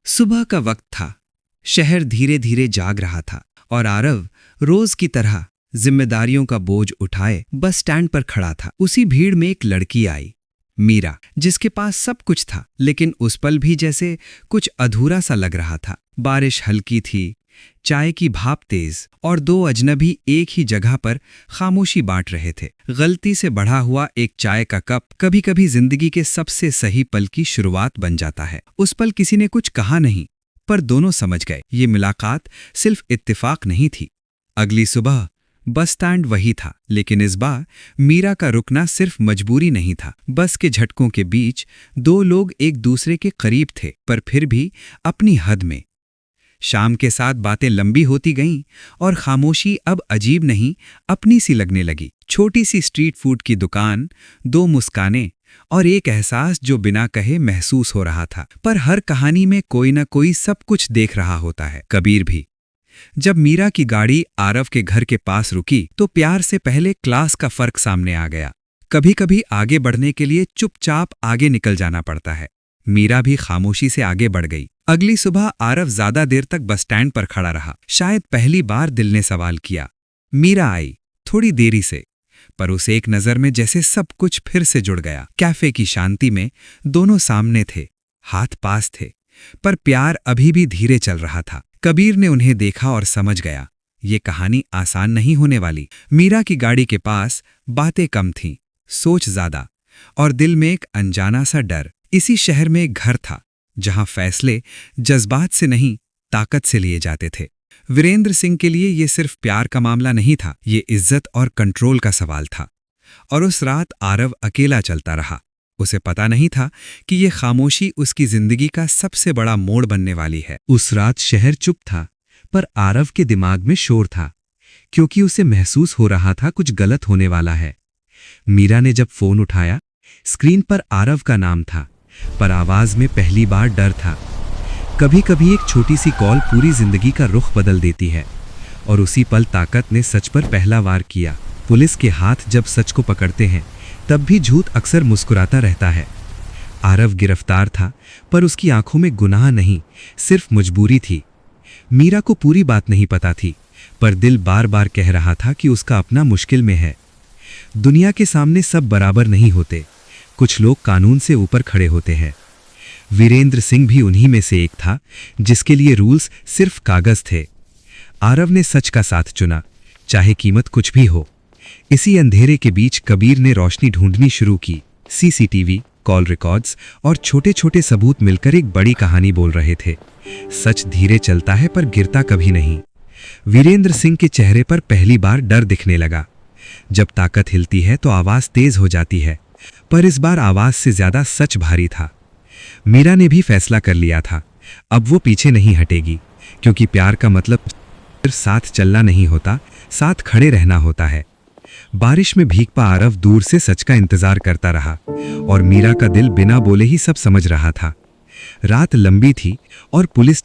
सुबह का वक्त था। शहर धीरे धीरे जाग रहा था और आरव रोज की तरह जिम्मेदारियों का बोझ उठाए बस स्टैंड पर खड़ा था। उसी भीड़ में एक लड़की आई, मीरा, जिसके पास सब कुछ था, लेकिन उस पल भी जैसे कुछ अधूरा सा लग रहा था। बारिश हल्की थी, चाय की भाप तेज और दो अजनबी एक ही जगह पर खामोशी बांट रहे थे। गलती से बढ़ा हुआ एक चाय का कप कभी कभी जिंदगी के सबसे सही पल की शुरुआत बन जाता है। उस पल किसी ने कुछ कहा नहीं, पर दोनों समझ गए ये मुलाकात सिर्फ इत्तेफाक नहीं थी। अगली सुबह बस स्टैंड वही था, लेकिन इस बार मीरा का रुकना सिर्फ मजबूरी नहीं था। बस के झटकों के बीच दो लोग एक दूसरे के करीब थे, पर फिर भी अपनी हद में। शाम के साथ बातें लंबी होती गईं और खामोशी अब अजीब नहीं, अपनी सी लगने लगी। छोटी सी स्ट्रीट फूड की दुकान, दो मुस्कानें और एक एहसास जो बिना कहे महसूस हो रहा था। पर हर कहानी में कोई न कोई सब कुछ देख रहा होता है। कबीर भी। जब मीरा की गाड़ी आरव के घर के पास रुकी तो प्यार से पहले क्लास का फर्क सामने आ गया। कभी कभी आगे बढ़ने के लिए चुपचाप आगे निकल जाना पड़ता है। मीरा भी खामोशी से आगे बढ़ गई। अगली सुबह आरव ज्यादा देर तक बस स्टैंड पर खड़ा रहा। शायद पहली बार दिल ने सवाल किया। मीरा आई, थोड़ी देरी से, पर उस एक नजर में जैसे सब कुछ फिर से जुड़ गया। कैफे की शांति में दोनों सामने थे, हाथ पास थे, पर प्यार अभी भी धीरे चल रहा था। कबीर ने उन्हें देखा और समझ गया, ये कहानी आसान नहीं होने वाली। मीरा की गाड़ी के पास बातें कम थीं, सोच ज्यादा, और दिल में एक अनजाना सा डर। इसी शहर में एक घर था जहां फैसले जज्बात से नहीं, ताकत से लिए जाते थे। वीरेंद्र सिंह के लिए ये सिर्फ प्यार का मामला नहीं था, ये इज्जत और कंट्रोल का सवाल था। और उस रात आरव अकेला चलता रहा। उसे पता नहीं था कि ये खामोशी उसकी जिंदगी का सबसे बड़ा मोड़ बनने वाली है। उस रात शहर चुप था, पर आरव के दिमाग में शोर था, क्योंकि उसे महसूस हो रहा था कुछ गलत होने वाला है। मीरा ने जब फोन उठाया, स्क्रीन पर आरव का नाम था, पर आवाज में पहली बार डर था। कभी कभी एक छोटी सी कॉल पूरी जिंदगी का रुख बदल देती है, और उसी पल ताकत ने सच पर पहला वार किया। पुलिस के हाथ जब सच को पकड़ते हैं, तब भी झूठ अक्सर मुस्कुराता रहता है। आरव गिरफ्तार था, पर उसकी आंखों में गुनाह नहीं, सिर्फ मजबूरी थी। मीरा को पूरी बात नहीं पता थी, पर दिल बार बार कह रहा था कि उसका अपना मुश्किल में है। दुनिया के सामने सब बराबर नहीं होते, कुछ लोग कानून से ऊपर खड़े होते हैं। वीरेंद्र सिंह भी उन्हीं में से एक था, जिसके लिए रूल्स सिर्फ कागज थे। आरव ने सच का साथ चुना, चाहे कीमत कुछ भी हो। इसी अंधेरे के बीच कबीर ने रोशनी ढूंढनी शुरू की। सीसीटीवी, कॉल रिकॉर्ड्स और छोटे छोटे सबूत मिलकर एक बड़ी कहानी बोल रहे थे। सच धीरे चलता है, पर गिरता कभी नहीं। वीरेंद्र सिंह के चेहरे पर पहली बार डर दिखने लगा। जब ताकत हिलती है तो आवाज तेज हो जाती है, पर इस बार आवाज से ज्यादा सच भारी था। मीरा ने भी फैसला कर लिया था, अब वो पीछे नहीं हटेगी, क्योंकि प्यार का मतलब सिर्फ साथ चलना नहीं होता, साथ खड़े रहना होता है। बारिश में भीगता आरव दूर से सच का इंतजार करता रहा, और मीरा का दिल बिना बोले ही सब समझ रहा था। रात लंबी थी और पुलिस स्टेशन